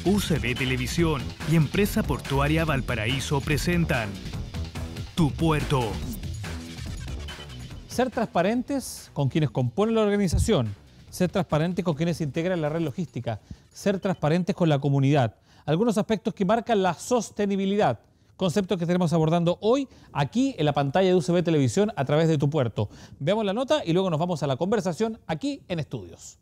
UCB Televisión y Empresa Portuaria Valparaíso presentan Tu Puerto. Ser transparentes con quienes componen la organización, ser transparentes con quienes integran la red logística, ser transparentes con la comunidad. Algunos aspectos que marcan la sostenibilidad, conceptos que estaremos abordando hoy aquí en la pantalla de UCB Televisión a través de Tu Puerto. Veamos la nota y luego nos vamos a la conversación aquí en estudios.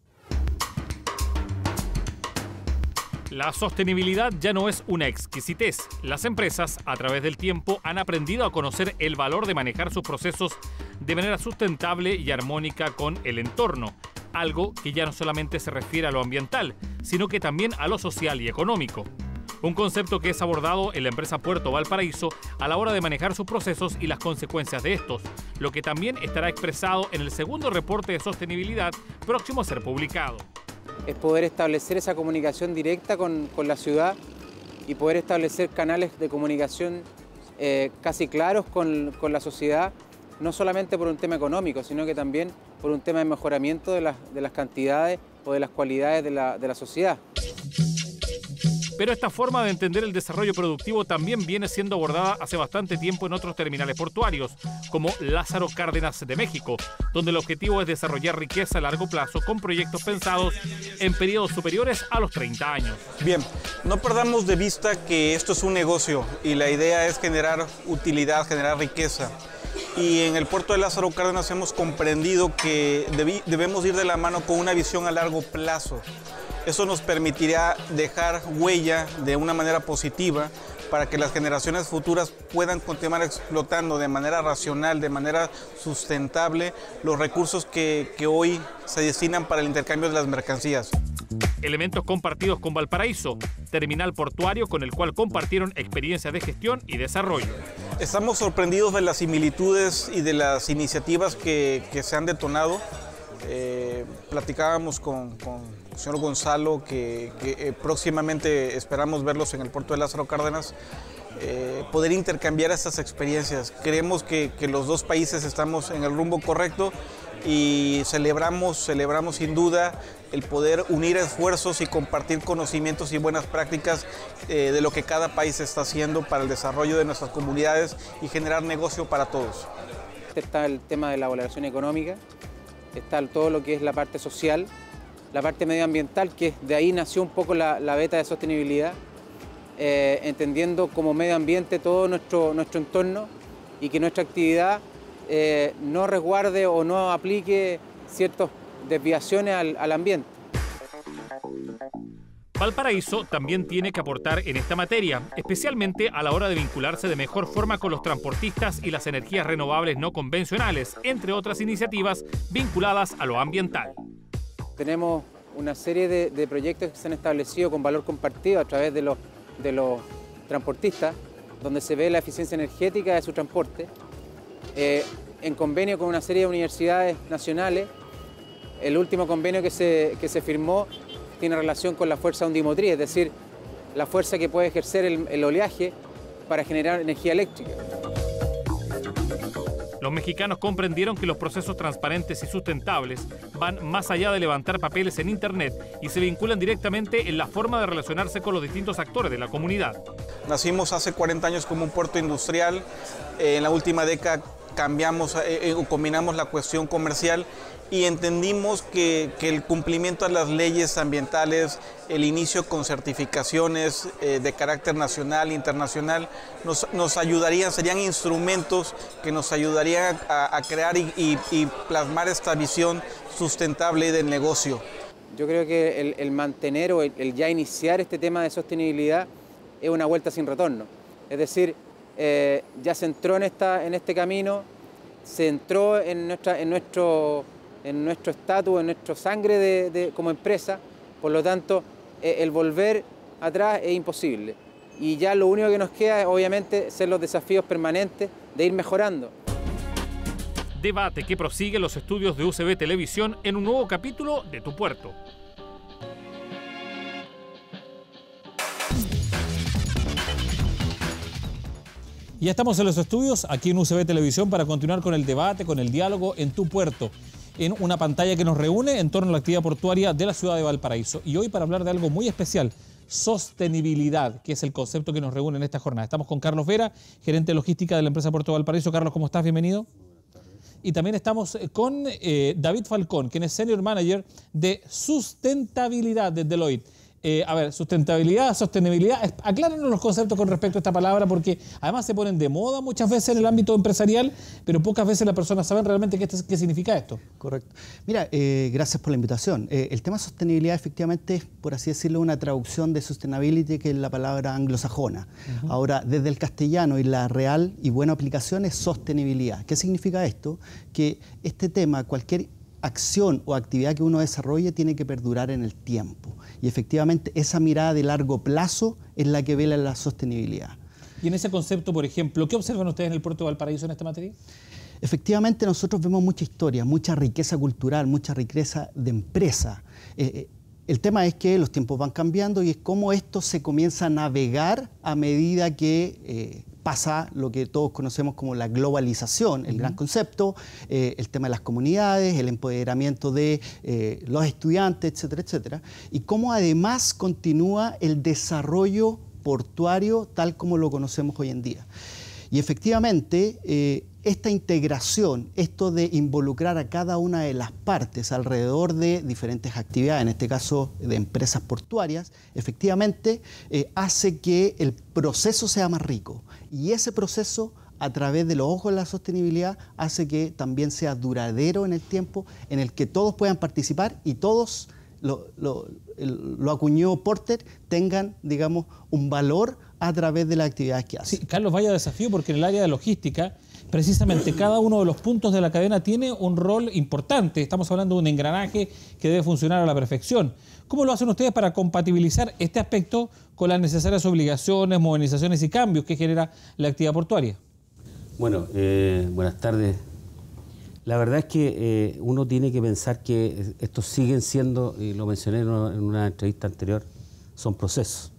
La sostenibilidad ya no es una exquisitez. Las empresas, a través del tiempo, han aprendido a conocer el valor de manejar sus procesos de manera sustentable y armónica con el entorno. Algo que ya no solamente se refiere a lo ambiental, sino que también a lo social y económico. Un concepto que es abordado en la empresa Puerto Valparaíso a la hora de manejar sus procesos y las consecuencias de estos, lo que también estará expresado en el segundo reporte de sostenibilidad próximo a ser publicado. Es poder establecer esa comunicación directa con la ciudad y poder establecer canales de comunicación casi claros con la sociedad, no solamente por un tema económico, sino que también por un tema de mejoramiento de las cantidades o de las cualidades de la sociedad. Pero esta forma de entender el desarrollo productivo también viene siendo abordada hace bastante tiempo en otros terminales portuarios, como Lázaro Cárdenas de México, donde el objetivo es desarrollar riqueza a largo plazo con proyectos pensados en periodos superiores a los 30 años. Bien, no perdamos de vista que esto es un negocio y la idea es generar utilidad, generar riqueza. Y en el puerto de Lázaro Cárdenas hemos comprendido que debemos ir de la mano con una visión a largo plazo. Eso nos permitirá dejar huella de una manera positiva para que las generaciones futuras puedan continuar explotando de manera racional, de manera sustentable, los recursos que hoy se destinan para el intercambio de las mercancías. Elementos compartidos con Valparaíso, terminal portuario con el cual compartieron experiencias de gestión y desarrollo. Estamos sorprendidos de las similitudes y de las iniciativas que se han detonado. Platicábamos con el señor Gonzalo que próximamente esperamos verlos en el puerto de Lázaro Cárdenas, poder intercambiar estas experiencias. Creemos que los dos países estamos en el rumbo correcto y celebramos sin duda el poder unir esfuerzos y compartir conocimientos y buenas prácticas de lo que cada país está haciendo para el desarrollo de nuestras comunidades y generar negocio para todos. Está el tema de la valoración económica, está todo lo que es la parte social, la parte medioambiental, que de ahí nació un poco la beta de sostenibilidad, entendiendo como medio ambiente todo nuestro entorno y que nuestra actividad no resguarde o no aplique ciertas desviaciones al ambiente. Valparaíso también tiene que aportar en esta materia, especialmente a la hora de vincularse de mejor forma con los transportistas y las energías renovables no convencionales, entre otras iniciativas vinculadas a lo ambiental. Tenemos una serie de proyectos que se han establecido con valor compartido a través de los transportistas, donde se ve la eficiencia energética de su transporte, en convenio con una serie de universidades nacionales. El último convenio que se firmó tiene relación con la fuerza ondimotriz, es decir, la fuerza que puede ejercer el oleaje para generar energía eléctrica. Los mexicanos comprendieron que los procesos transparentes y sustentables van más allá de levantar papeles en Internet y se vinculan directamente en la forma de relacionarse con los distintos actores de la comunidad. Nacimos hace 40 años como un puerto industrial, en la última década combinamos la cuestión comercial y entendimos que el cumplimiento a las leyes ambientales, el inicio con certificaciones de carácter nacional e internacional, nos ayudarían, serían instrumentos que nos ayudarían a crear y plasmar esta visión sustentable del negocio. Yo creo que el mantener o el ya iniciar este tema de sostenibilidad es una vuelta sin retorno. Es decir, ya se entró en este camino, se entró en nuestro estatus, en nuestra sangre como empresa, por lo tanto el volver atrás es imposible. Y ya lo único que nos queda es obviamente ser los desafíos permanentes de ir mejorando. Debate que prosigue los estudios de UCB Televisión en un nuevo capítulo de Tu Puerto. Y ya estamos en los estudios aquí en UCB Televisión para continuar con el debate, con el diálogo en Tu Puerto. en una pantalla que nos reúne en torno a la actividad portuaria de la ciudad de Valparaíso. Y hoy para hablar de algo muy especial, sostenibilidad, que es el concepto que nos reúne en esta jornada. Estamos con Carlos Vera, gerente de logística de la empresa Puerto de Valparaíso. Carlos, ¿cómo estás? Bienvenido. Y también estamos con David Falcón, quien es Senior Manager de Sustentabilidad de Deloitte. A ver, sustentabilidad, sostenibilidad, aclárenos los conceptos con respecto a esta palabra, porque además se ponen de moda muchas veces en el ámbito empresarial, pero pocas veces las personas saben realmente qué significa esto. Correcto. Mira, gracias por la invitación. El tema sostenibilidad efectivamente es, por así decirlo, una traducción de sustainability, que es la palabra anglosajona. Ahora, desde el castellano y la real y buena aplicación es sostenibilidad. ¿Qué significa esto? Que este tema, cualquier acción o actividad que uno desarrolle tiene que perdurar en el tiempo. Y efectivamente esa mirada de largo plazo es la que vela la sostenibilidad. Y en ese concepto, por ejemplo, ¿qué observan ustedes en el Puerto de Valparaíso en esta materia? Efectivamente nosotros vemos mucha historia, mucha riqueza cultural, mucha riqueza de empresa. El tema es que los tiempos van cambiando y es cómo esto se comienza a navegar a medida que pasa lo que todos conocemos como la globalización, el gran concepto, el tema de las comunidades, el empoderamiento de los estudiantes, etcétera, etcétera. Y cómo además continúa el desarrollo portuario tal como lo conocemos hoy en día. Y efectivamente, esta integración, esto de involucrar a cada una de las partes alrededor de diferentes actividades, en este caso de empresas portuarias, efectivamente hace que el proceso sea más rico. Y ese proceso, a través de los ojos de la sostenibilidad, hace que también sea duradero en el tiempo, en el que todos puedan participar y todos, lo acuñó Porter, tengan, digamos, un valor a través de las actividades que hacen. Sí, Carlos, vaya desafío, porque en el área de logística, precisamente cada uno de los puntos de la cadena tiene un rol importante. Estamos hablando de un engranaje que debe funcionar a la perfección. ¿Cómo lo hacen ustedes para compatibilizar este aspecto con las necesarias obligaciones, modernizaciones y cambios que genera la actividad portuaria? Bueno, buenas tardes. La verdad es que uno tiene que pensar que estos siguen siendo, y lo mencioné en una entrevista anterior, son procesos.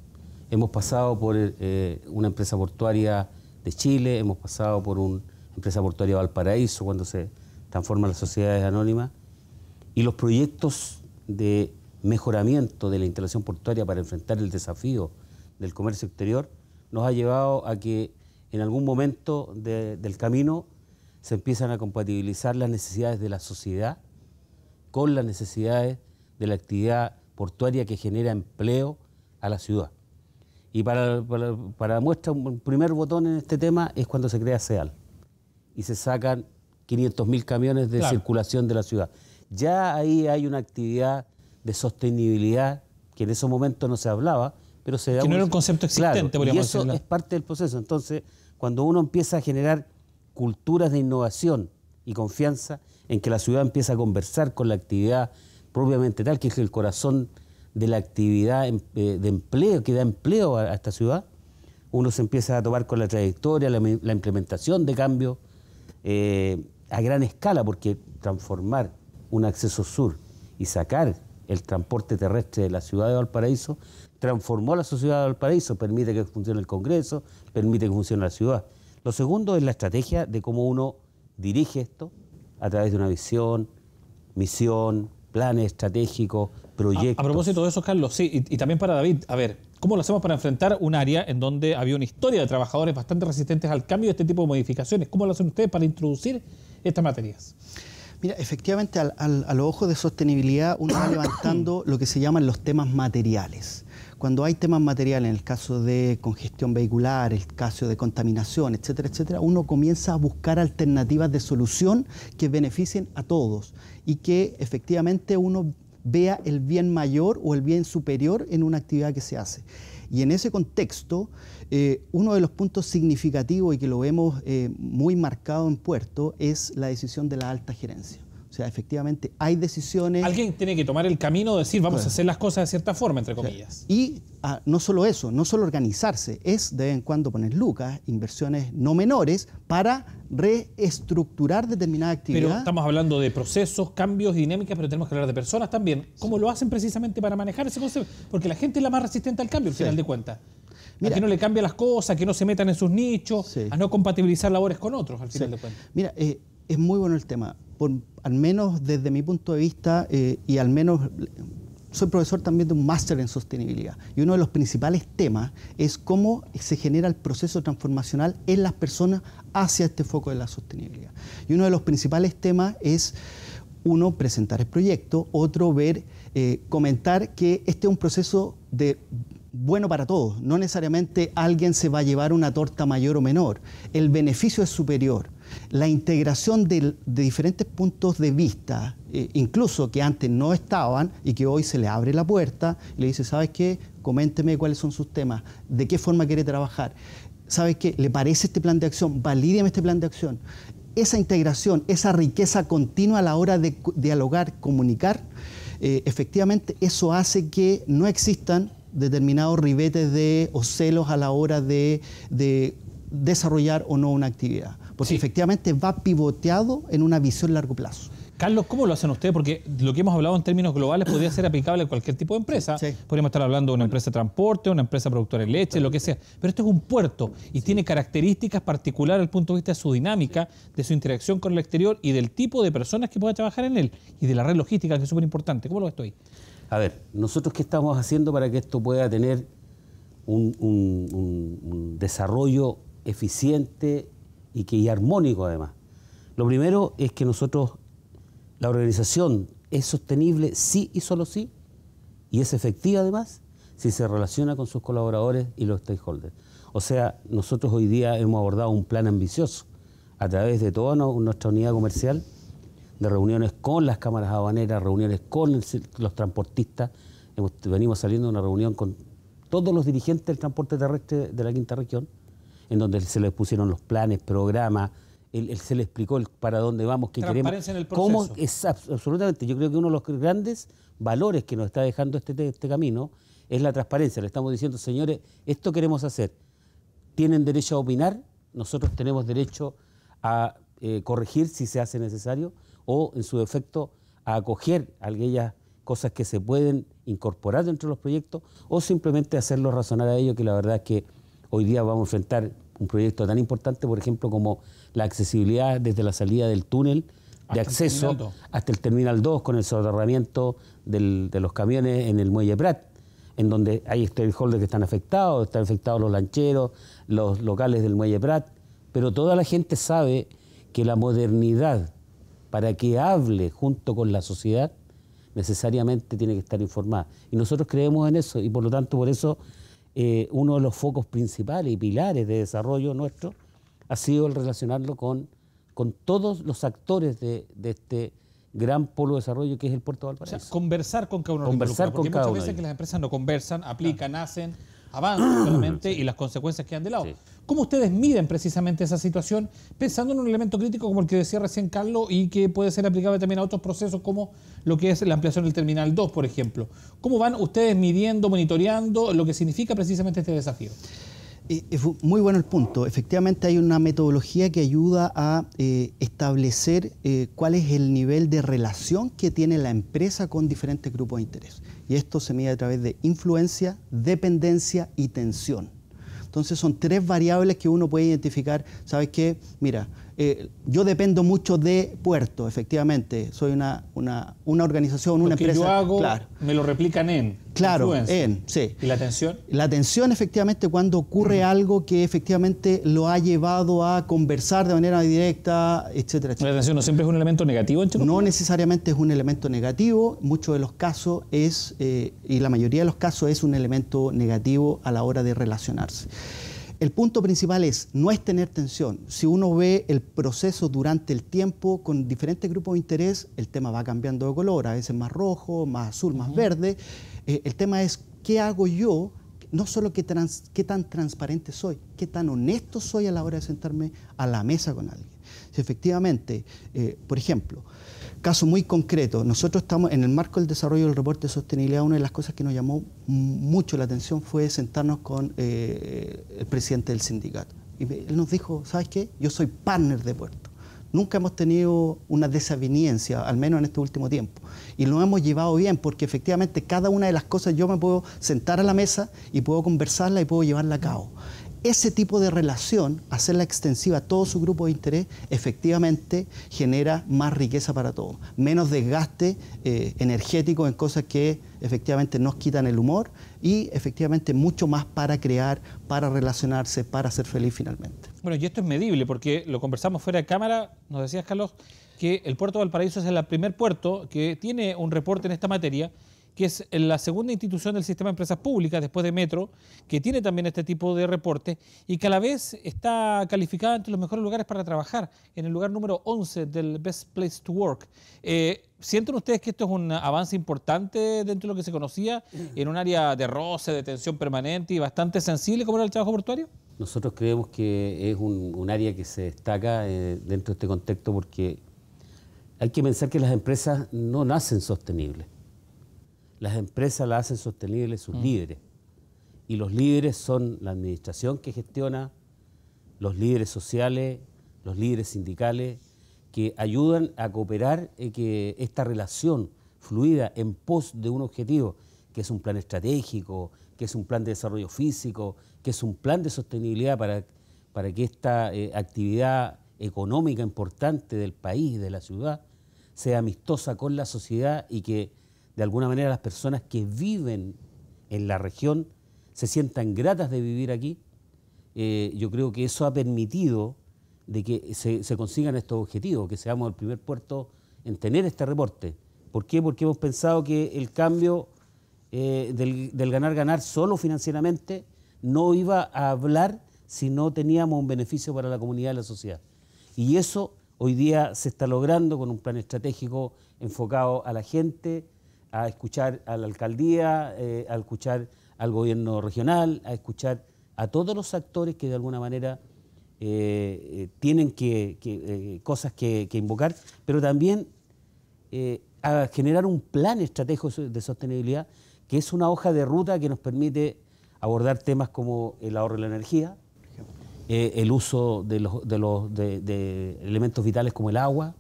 Hemos pasado por una empresa portuaria de Chile, hemos pasado por una empresa portuaria de Valparaíso cuando se transforman las sociedades anónimas, y los proyectos de mejoramiento de la instalación portuaria para enfrentar el desafío del comercio exterior nos ha llevado a que en algún momento del camino se empiezan a compatibilizar las necesidades de la sociedad con las necesidades de la actividad portuaria que genera empleo a la ciudad. Y para muestra, un primer botón en este tema es cuando se crea SEAL y se sacan 500.000 camiones de circulación de la ciudad. Ya ahí hay una actividad de sostenibilidad que en esos momentos no se hablaba, pero se da que no era un concepto existente, claro, y eso es parte del proceso. Entonces, cuando uno empieza a generar culturas de innovación y confianza en que la ciudad empieza a conversar con la actividad propiamente tal, que es el corazón de la actividad de empleo, que da empleo a esta ciudad, uno se empieza a tomar con la trayectoria, la implementación de cambios a gran escala, porque transformar un acceso sur y sacar el transporte terrestre de la ciudad de Valparaíso transformó la sociedad de Valparaíso, permite que funcione el Congreso, permite que funcione la ciudad. Lo segundo es la estrategia de cómo uno dirige esto a través de una visión, misión, planes estratégicos, proyectos. A propósito de eso, Carlos, sí, y también para David, a ver, ¿cómo lo hacemos para enfrentar un área en donde había una historia de trabajadores bastante resistentes al cambio de este tipo de modificaciones? ¿Cómo lo hacen ustedes para introducir estas materias? Mira, efectivamente, a los ojos de sostenibilidad uno va levantando lo que se llaman los temas materiales. Cuando hay temas materiales, en el caso de congestión vehicular, el caso de contaminación, etcétera, etcétera, uno comienza a buscar alternativas de solución que beneficien a todos y que efectivamente uno vea el bien mayor o el bien superior en una actividad que se hace. Y en ese contexto, uno de los puntos significativos y que lo vemos muy marcado en Puerto es la decisión de la alta gerencia. O sea, efectivamente hay decisiones... Alguien tiene que tomar el camino de decir vamos a hacer las cosas de cierta forma, entre comillas. Y no solo eso, no solo organizarse, es de vez en cuando poner lucas, inversiones no menores para reestructurar determinada actividad. Pero estamos hablando de procesos, cambios, dinámicas, pero tenemos que hablar de personas también. ¿Cómo lo hacen precisamente para manejar ese concepto? Porque la gente es la más resistente al cambio, al final de cuentas. Mira, a que no le cambia las cosas, que no se metan en sus nichos, a no compatibilizar labores con otros, al final de cuentas. Mira, es muy bueno el tema. al menos desde mi punto de vista, y al menos soy profesor también de un máster en sostenibilidad, y uno de los principales temas es cómo se genera el proceso transformacional en las personas hacia este foco de la sostenibilidad. Y uno de los principales temas es, uno, presentar el proyecto, otro, comentar que este es un proceso bueno para todos. No necesariamente alguien se va a llevar una torta mayor o menor. El beneficio es superior. La integración de diferentes puntos de vista, incluso que antes no estaban y que hoy se le abre la puerta y le dice, ¿sabes qué? Coménteme cuáles son sus temas, de qué forma quiere trabajar. ¿Sabes qué? ¿Le parece este plan de acción? Valídeme este plan de acción. Esa integración, esa riqueza continua a la hora de dialogar, comunicar, efectivamente eso hace que no existan determinados ribetes o celos a la hora de desarrollar o no una actividad. Porque efectivamente va pivoteado en una visión a largo plazo. Carlos, ¿cómo lo hacen ustedes? Porque lo que hemos hablado en términos globales podría ser aplicable a cualquier tipo de empresa. Sí. Podríamos estar hablando de una empresa de transporte, una empresa productora de leche, lo que sea. Pero esto es un puerto y tiene características particulares desde el punto de vista de su dinámica, de su interacción con el exterior y del tipo de personas que puedan trabajar en él y de la red logística, que es súper importante. ¿Cómo lo ves tú ahí? A ver, nosotros qué estamos haciendo para que esto pueda tener un desarrollo eficiente y armónico además. Lo primero es que nosotros, la organización es sostenible sí y solo sí, y es efectiva además si se relaciona con sus colaboradores y los stakeholders. O sea, nosotros hoy día hemos abordado un plan ambicioso a través de toda nuestra unidad comercial, de reuniones con las cámaras aduaneras, reuniones con los transportistas. Venimos saliendo de una reunión con todos los dirigentes del transporte terrestre de la quinta región, en donde se les pusieron los planes, programas, se les explicó para dónde vamos, qué queremos. Transparencia en el proceso. Absolutamente. Yo creo que uno de los grandes valores que nos está dejando este camino es la transparencia. Le estamos diciendo, señores, esto queremos hacer. Tienen derecho a opinar, nosotros tenemos derecho a corregir si se hace necesario, o en su defecto a acoger aquellas cosas que se pueden incorporar dentro de los proyectos, o simplemente hacerlos razonar a ellos, que la verdad es que hoy día vamos a enfrentar un proyecto tan importante, por ejemplo, como la accesibilidad desde la salida del túnel de acceso hasta el Terminal 2, con el soterramiento de los camiones en el Muelle Prat, en donde hay stakeholders que están afectados los lancheros, los locales del Muelle Prat, pero toda la gente sabe que la modernidad, para que hable junto con la sociedad, necesariamente tiene que estar informada. Y nosotros creemos en eso, y por lo tanto, por eso, uno de los focos principales y pilares de desarrollo nuestro ha sido el relacionarlo con todos los actores de este gran polo de desarrollo que es el puerto de Valparaíso. O sea, conversar con cada uno. Conversar con cada uno. Porque muchas veces que las empresas no conversan, aplican, hacen, avanzan solamente y las consecuencias quedan de lado. Sí. ¿Cómo ustedes miden precisamente esa situación pensando en un elemento crítico como el que decía recién Carlos y que puede ser aplicable también a otros procesos como lo que es la ampliación del Terminal 2, por ejemplo? ¿Cómo van ustedes midiendo, monitoreando lo que significa precisamente este desafío? Es muy bueno el punto. Efectivamente hay una metodología que ayuda a establecer cuál es el nivel de relación que tiene la empresa con diferentes grupos de interés. Y esto se mide a través de influencia, dependencia y tensión. Entonces son tres variables que uno puede identificar. ¿Sabes qué? Mira, yo dependo mucho de Puerto, efectivamente. Soy una organización, una empresa. Lo que yo hago, claro, me lo replican en. Claro, sí. ¿Y la atención? La atención, efectivamente, cuando ocurre algo que efectivamente lo ha llevado a conversar de manera directa, etcétera, etcétera. ¿La atención no siempre es un elemento negativo en Chile? No necesariamente es un elemento negativo. Muchos de los casos es, y la mayoría de los casos es un elemento negativo a la hora de relacionarse. El punto principal no es tener tensión. Si uno ve el proceso durante el tiempo con diferentes grupos de interés, el tema va cambiando de color, a veces más rojo, más azul, más verde. El tema es qué hago yo, no solo qué tan transparente soy, qué tan honesto soy a la hora de sentarme a la mesa con alguien. Si efectivamente, por ejemplo, caso muy concreto, nosotros estamos en el marco del desarrollo del reporte de sostenibilidad. Una de las cosas que nos llamó mucho la atención fue sentarnos con el presidente del sindicato. Y él nos dijo, ¿sabes qué? Yo soy partner de Puerto. Nunca hemos tenido una desaveniencia, al menos en este último tiempo. Y lo hemos llevado bien porque efectivamente cada una de las cosas yo me puedo sentar a la mesa y puedo conversarla y puedo llevarla a cabo. ese tipo de relación, hacerla extensiva a todo su grupo de interés, efectivamente genera más riqueza para todos, menos desgaste energético en cosas que efectivamente nos quitan el humor y efectivamente mucho más para crear, para relacionarse, para ser feliz finalmente. Bueno, y esto es medible porque lo conversamos fuera de cámara, nos decías, Carlos, que el puerto de Valparaíso es el primer puerto que tiene un reporte en esta materia, que es la segunda institución del sistema de empresas públicas, después de Metro, que tiene también este tipo de reporte y que a la vez está calificada entre los mejores lugares para trabajar, en el lugar número 11 del Best Place to Work. ¿Sienten ustedes que esto es un avance importante dentro de lo que se conocía en un área de roce, de tensión permanente y bastante sensible como era el trabajo portuario? Nosotros creemos que es un área que se destaca dentro de este contexto porque hay que pensar que las empresas no nacen sostenibles. Las empresas las hacen sostenibles sus líderes. Y los líderes son la administración que gestiona, los líderes sociales, los líderes sindicales, que ayudan a cooperar en que esta relación fluida en pos de un objetivo, que es un plan estratégico, que es un plan de desarrollo físico, que es un plan de sostenibilidad para que esta actividad económica importante del país, de la ciudad, sea amistosa con la sociedad y que de alguna manera las personas que viven en la región se sientan gratas de vivir aquí. Yo creo que eso ha permitido de que se consigan estos objetivos, que seamos el primer puerto en tener este reporte. ¿Por qué? Porque hemos pensado que el cambio del ganar-ganar solo financieramente no iba a hablar si no teníamos un beneficio para la comunidad y la sociedad. Y eso hoy día se está logrando con un plan estratégico enfocado a la gente, a escuchar a la alcaldía, a escuchar al gobierno regional, a escuchar a todos los actores que de alguna manera tienen cosas que invocar, pero también a generar un plan estratégico de sostenibilidad, que es una hoja de ruta que nos permite abordar temas como el ahorro de la energía, el uso de elementos vitales como el agua,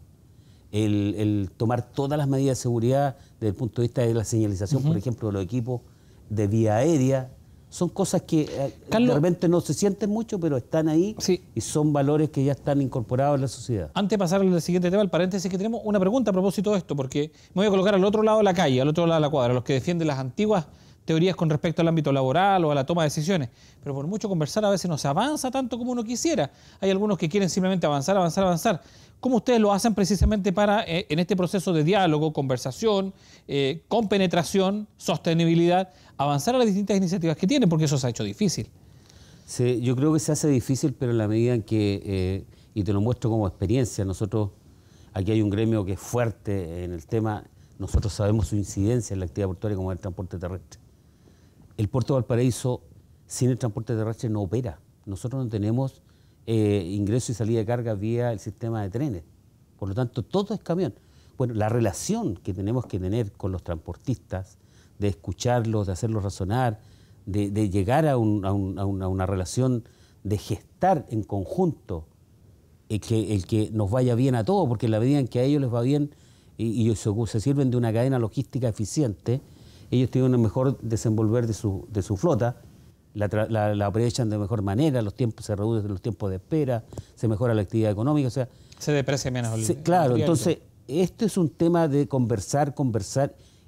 el tomar todas las medidas de seguridad desde el punto de vista de la señalización, por ejemplo, de los equipos de vía aérea. Son cosas que Carlos, de repente no se sienten mucho, pero están ahí y son valores que ya están incorporados en la sociedad. Antes de pasar al siguiente tema, el paréntesis, que tenemos una pregunta a propósito de esto, porque me voy a colocar al otro lado de la calle, al otro lado de la cuadra, los que defienden las antiguas teorías con respecto al ámbito laboral o a la toma de decisiones. Pero por mucho conversar a veces no se avanza tanto como uno quisiera. Hay algunos que quieren simplemente avanzar. ¿Cómo ustedes lo hacen precisamente para, en este proceso de diálogo, conversación, compenetración, sostenibilidad, avanzar a las distintas iniciativas que tienen? Porque eso se ha hecho difícil. Sí, yo creo que se hace difícil, pero en la medida en que, y te lo muestro como experiencia, nosotros, aquí hay un gremio que es fuerte en el tema, nosotros sabemos su incidencia en la actividad portuaria como el transporte terrestre. El puerto de Valparaíso, sin el transporte terrestre, no opera. Nosotros no tenemos ingreso y salida de carga vía el sistema de trenes. Por lo tanto, todo es camión. Bueno, la relación que tenemos que tener con los transportistas, de escucharlos, de hacerlos razonar, de llegar a una relación de gestar en conjunto el que nos vaya bien a todos, porque en la medida en que a ellos les va bien y se sirven de una cadena logística eficiente, ellos tienen un mejor desenvolver de su flota, la aprovechan de mejor manera, se reducen los tiempos de espera, se mejora la actividad económica, o sea, se deprecia menos. Claro, entonces este es un tema de conversar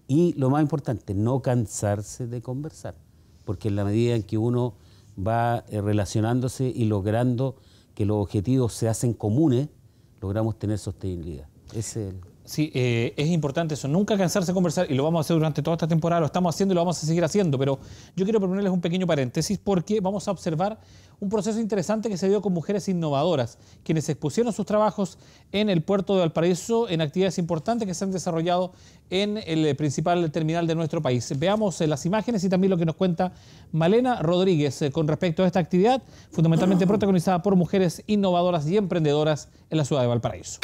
y lo más importante, no cansarse de conversar, porque en la medida en que uno va relacionándose y logrando que los objetivos se hacen comunes, logramos tener sostenibilidad. Sí, es importante eso, nunca cansarse de conversar, y lo vamos a hacer durante toda esta temporada, lo estamos haciendo y lo vamos a seguir haciendo, pero yo quiero proponerles un pequeño paréntesis porque vamos a observar un proceso interesante que se dio con mujeres innovadoras, quienes expusieron sus trabajos en el puerto de Valparaíso en actividades importantes que se han desarrollado en el principal terminal de nuestro país. Veamos las imágenes y también lo que nos cuenta Malena Rodríguez con respecto a esta actividad, fundamentalmente protagonizada por mujeres innovadoras y emprendedoras en la ciudad de Valparaíso.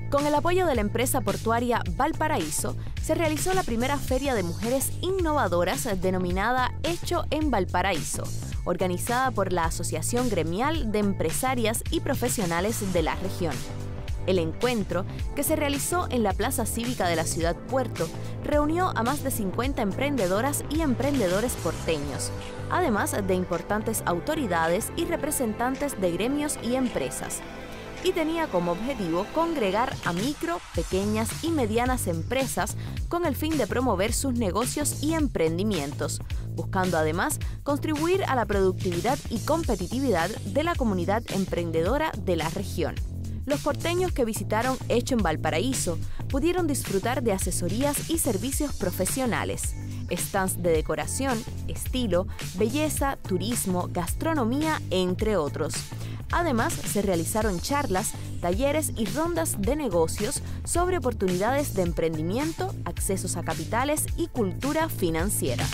Con el apoyo de la empresa portuaria Valparaíso, se realizó la primera feria de mujeres innovadoras denominada Hecho en Valparaíso, organizada por la Asociación Gremial de Empresarias y Profesionales de la región. El encuentro, que se realizó en la Plaza Cívica de la Ciudad Puerto, reunió a más de 50 emprendedoras y emprendedores porteños, además de importantes autoridades y representantes de gremios y empresas, y tenía como objetivo congregar a micro, pequeñas y medianas empresas con el fin de promover sus negocios y emprendimientos, buscando además contribuir a la productividad y competitividad de la comunidad emprendedora de la región. Los porteños que visitaron Hecho en Valparaíso pudieron disfrutar de asesorías y servicios profesionales, stands de decoración, estilo, belleza, turismo, gastronomía, entre otros. Además, se realizaron charlas, talleres y rondas de negocios sobre oportunidades de emprendimiento, accesos a capitales y cultura financiera.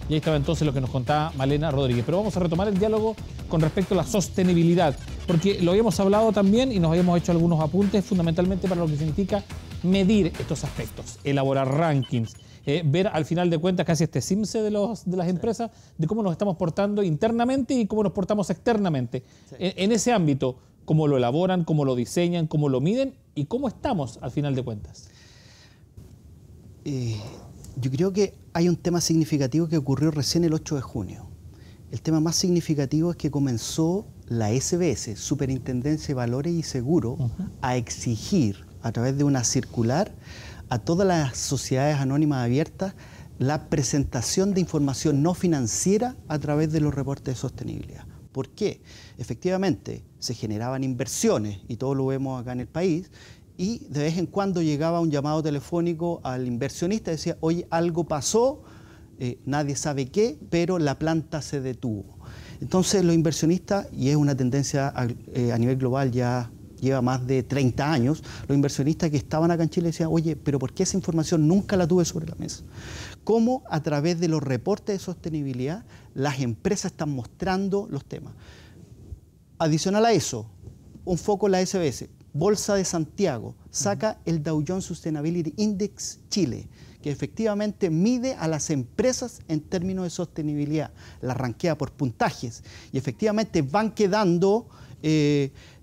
Y ahí estaba entonces lo que nos contaba Malena Rodríguez. Pero vamos a retomar el diálogo con respecto a la sostenibilidad, porque lo habíamos hablado también y nos habíamos hecho algunos apuntes fundamentalmente para lo que significa medir estos aspectos, elaborar rankings, ver al final de cuentas casi este CIMSE de las empresas, de cómo nos estamos portando internamente y cómo nos portamos externamente. Sí. En ese ámbito, cómo lo elaboran, cómo lo diseñan, cómo lo miden y cómo estamos al final de cuentas. Yo creo que hay un tema significativo que ocurrió recién el 8 de junio. El tema más significativo es que comenzó la SBS, Superintendencia de Valores y Seguros, a exigir a través de una circular a todas las sociedades anónimas abiertas la presentación de información no financiera a través de los reportes de sostenibilidad. ¿Por qué? Efectivamente, se generaban inversiones, y todo lo vemos acá en el país, y de vez en cuando llegaba un llamado telefónico al inversionista y decía, oye, algo pasó, nadie sabe qué, pero la planta se detuvo. Entonces los inversionistas, y es una tendencia a nivel global ya lleva más de 30 años, los inversionistas que estaban acá en Chile decían, oye, pero ¿por qué esa información nunca la tuve sobre la mesa? ¿Cómo a través de los reportes de sostenibilidad las empresas están mostrando los temas? Adicional a eso, un foco en la SBS, Bolsa de Santiago saca el Dow Jones Sustainability Index Chile, que efectivamente mide a las empresas en términos de sostenibilidad, las rankea por puntajes y efectivamente van quedando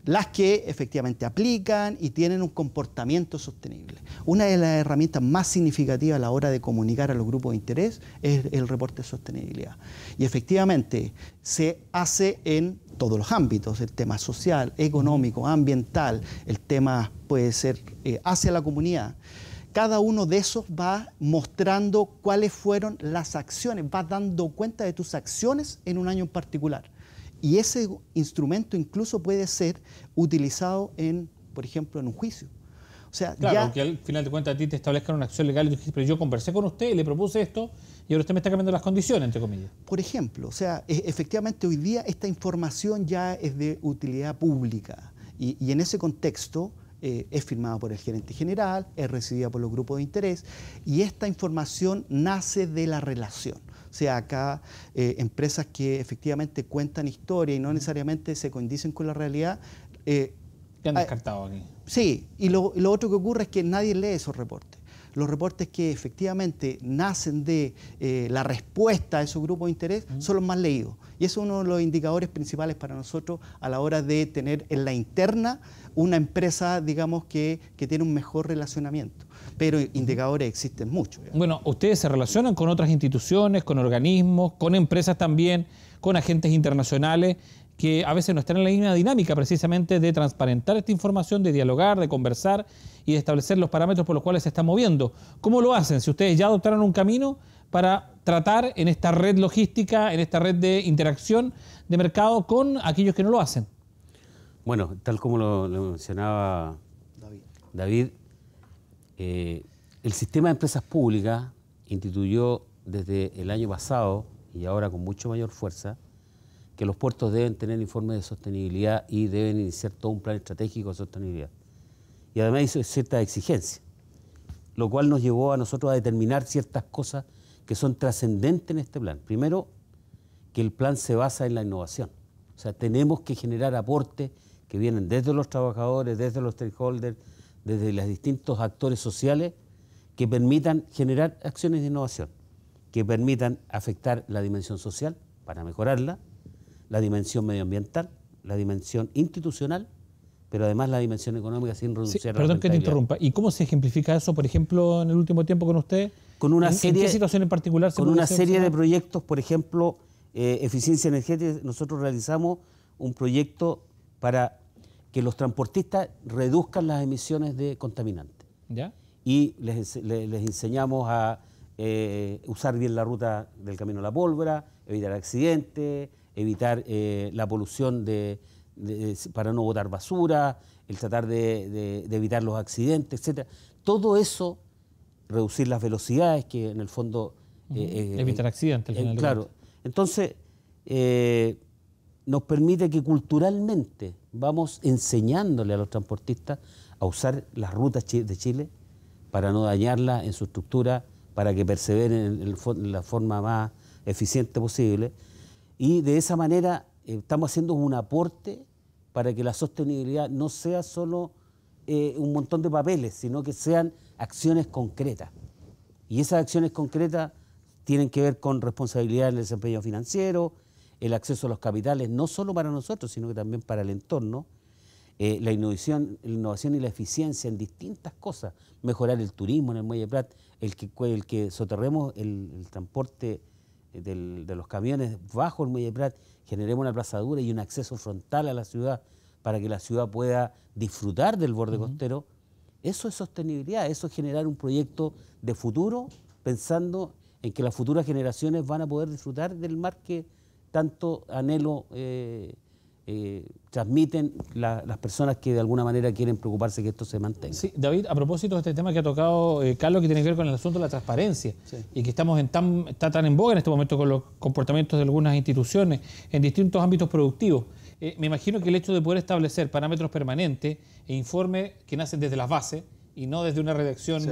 las que efectivamente aplican y tienen un comportamiento sostenible. Una de las herramientas más significativas a la hora de comunicar a los grupos de interés es el reporte de sostenibilidad. Y efectivamente se hace en todos los ámbitos, el tema social, económico, ambiental, el tema puede ser hacia la comunidad. Cada uno de esos va mostrando cuáles fueron las acciones, vas dando cuenta de tus acciones en un año en particular. Y ese instrumento incluso puede ser utilizado en, por ejemplo, en un juicio. O sea, claro, que al final de cuentas a ti te establezcan una acción legal y tú dices, pero yo conversé con usted y le propuse esto y ahora usted me está cambiando las condiciones, entre comillas. Por ejemplo, o sea, efectivamente hoy día esta información ya es de utilidad pública y en ese contexto es firmada por el gerente general, es recibida por los grupos de interés y esta información nace de la relación. O sea, acá empresas que efectivamente cuentan historia y no necesariamente se condicen con la realidad. ¿Qué han descartado aquí? Sí, y lo otro que ocurre es que nadie lee esos reportes. Los reportes que efectivamente nacen de la respuesta a esos grupos de interés son los más leídos. Y eso es uno de los indicadores principales para nosotros a la hora de tener en la interna una empresa, digamos, que tiene un mejor relacionamiento. Pero indicadores existen muchos. Bueno, ustedes se relacionan con otras instituciones, con organismos, con empresas también, con agentes internacionales que a veces no están en la misma dinámica precisamente de transparentar esta información, de dialogar, de conversar y de establecer los parámetros por los cuales se está moviendo. ¿Cómo lo hacen? Si ustedes ya adoptaron un camino para tratar en esta red logística, en esta red de interacción de mercado con aquellos que no lo hacen. Bueno, tal como lo mencionaba David, el sistema de empresas públicas instituyó desde el año pasado y ahora con mucho mayor fuerza que los puertos deben tener informes de sostenibilidad y deben iniciar todo un plan estratégico de sostenibilidad. Y además hizo cierta exigencia, lo cual nos llevó a nosotros a determinar ciertas cosas que son trascendentes en este plan. Primero, que el plan se basa en la innovación. O sea, tenemos que generar aportes que vienen desde los trabajadores, desde los stakeholders, desde los distintos actores sociales que permitan generar acciones de innovación, que permitan afectar la dimensión social para mejorarla, la dimensión medioambiental, la dimensión institucional, pero además la dimensión económica sin renunciar a la perdón que te rentabilidad. interrumpa. ¿Y cómo se ejemplifica eso, por ejemplo, en el último tiempo con usted? Con una serie, ¿En qué situación en particular? Con una serie de proyectos, por ejemplo, eficiencia energética. Nosotros realizamos un proyecto para que los transportistas reduzcan las emisiones de contaminantes. ¿Ya? Y les enseñamos a usar bien la ruta del Camino a la Pólvora, evitar accidentes, evitar la polución para no botar basura, el tratar de evitar los accidentes, etc. Todo eso, reducir las velocidades, que en el fondo... evitar accidentes, al final. Claro. Entonces, nos permite que culturalmente vamos enseñándole a los transportistas a usar las rutas de Chile para no dañarlas en su estructura, para que perseveren en la forma más eficiente posible. Y de esa manera estamos haciendo un aporte para que la sostenibilidad no sea solo un montón de papeles, sino que sean acciones concretas. Y esas acciones concretas tienen que ver con responsabilidad en el desempeño financiero, el acceso a los capitales, no solo para nosotros, sino que también para el entorno, la innovación y la eficiencia en distintas cosas, mejorar el turismo en el Muelle Prat, el que soterremos el transporte de los camiones bajo el Muelle Prat, generemos una plazadura y un acceso frontal a la ciudad para que la ciudad pueda disfrutar del borde costero. Eso es sostenibilidad, eso es generar un proyecto de futuro pensando en que las futuras generaciones van a poder disfrutar del mar que tanto anhelo transmiten las personas que de alguna manera quieren preocuparse que esto se mantenga. Sí, David, a propósito de este tema que ha tocado Carlos, que tiene que ver con el asunto de la transparencia, y que está tan en boga en este momento con los comportamientos de algunas instituciones en distintos ámbitos productivos. Me imagino que el hecho de poder establecer parámetros permanentes e informes que nacen desde las bases y no desde una redacción,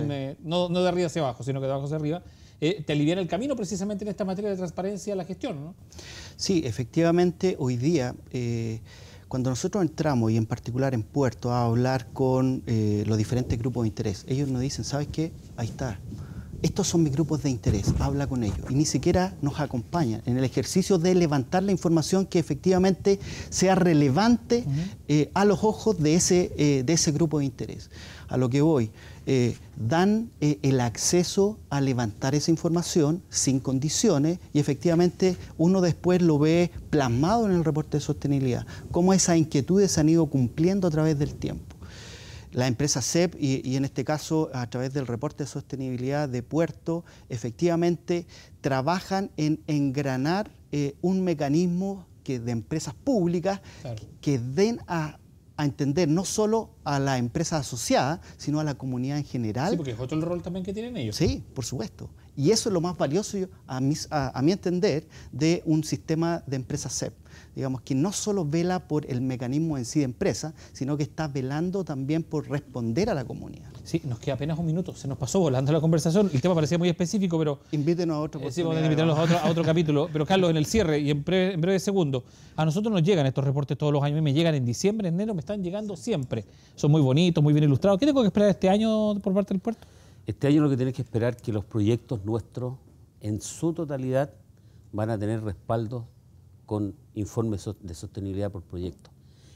no de arriba hacia abajo, sino que de abajo hacia arriba, te alivian el camino precisamente en esta materia de transparencia a la gestión, ¿no? Sí, efectivamente, hoy día, cuando nosotros entramos, y en particular en Puerto, a hablar con los diferentes grupos de interés, ellos nos dicen, ¿sabes qué? Ahí está. Estos son mis grupos de interés, habla con ellos. Y ni siquiera nos acompañan en el ejercicio de levantar la información que efectivamente sea relevante a los ojos de ese grupo de interés. A lo que voy, dan el acceso a levantar esa información sin condiciones y efectivamente uno después lo ve plasmado en el reporte de sostenibilidad, cómo esas inquietudes se han ido cumpliendo a través del tiempo. La empresa CEP y en este caso a través del reporte de sostenibilidad de Puerto, efectivamente trabajan en engranar un mecanismo de empresas públicas que den a entender no solo a la empresa asociada, sino a la comunidad en general. Sí, porque es otro el rol también que tienen ellos. Sí, por supuesto. Y eso es lo más valioso, a mi entender, de un sistema de empresas CEP. Digamos, que no solo vela por el mecanismo en sí de empresa, sino que está velando también por responder a la comunidad. Sí, nos queda apenas un minuto. Se nos pasó volando la conversación. El tema parecía muy específico, pero... Invítenos a otro sí, vamos a invitarlos a otro capítulo. Pero Carlos, en el cierre y en breve segundo, a nosotros nos llegan estos reportes todos los años. A mí me llegan en diciembre, en enero, me están llegando siempre. Son muy bonitos, muy bien ilustrados. ¿Qué tengo que esperar este año por parte del puerto? Este año lo que tenés que esperar es que los proyectos nuestros, en su totalidad, van a tener respaldo con informes de sostenibilidad por proyecto.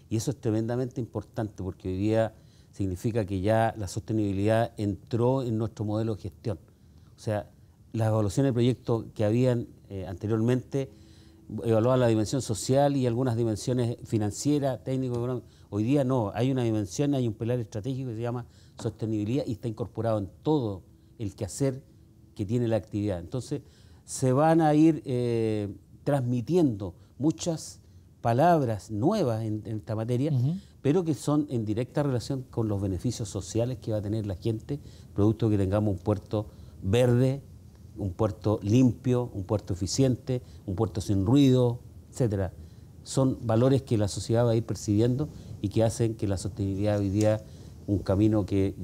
Y eso es tremendamente importante porque hoy día significa que ya la sostenibilidad entró en nuestro modelo de gestión. O sea, las evaluaciones de proyectos que habían anteriormente evaluaban la dimensión social y algunas dimensiones financieras, técnico-económicas. Hoy día no, hay una dimensión, hay un pilar estratégico que se llama sostenibilidad y está incorporado en todo el quehacer que tiene la actividad. Entonces, se van a ir transmitiendo muchas palabras nuevas en esta materia, pero que son en directa relación con los beneficios sociales que va a tener la gente, producto de que tengamos un puerto verde, un puerto limpio, un puerto eficiente, un puerto sin ruido, etcétera. Son valores que la sociedad va a ir percibiendo y que hacen que la sostenibilidad hoy día, un camino que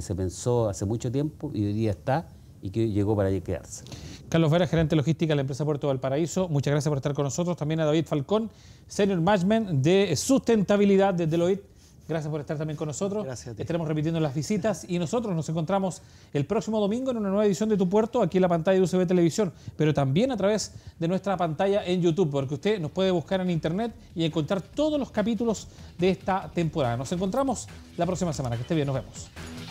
se pensó hace mucho tiempo y hoy día está y que llegó para quedarse. Carlos Vera, gerente logística de la empresa Puerto Valparaíso, muchas gracias por estar con nosotros. También a David Falcón, Senior Management de Sustentabilidad de Deloitte. Gracias por estar también con nosotros. Gracias a ti. Estaremos repitiendo las visitas y nosotros nos encontramos el próximo domingo en una nueva edición de Tu Puerto, aquí en la pantalla de UCB Televisión, pero también a través de nuestra pantalla en YouTube, porque usted nos puede buscar en internet y encontrar todos los capítulos de esta temporada. Nos encontramos la próxima semana. Que esté bien, nos vemos.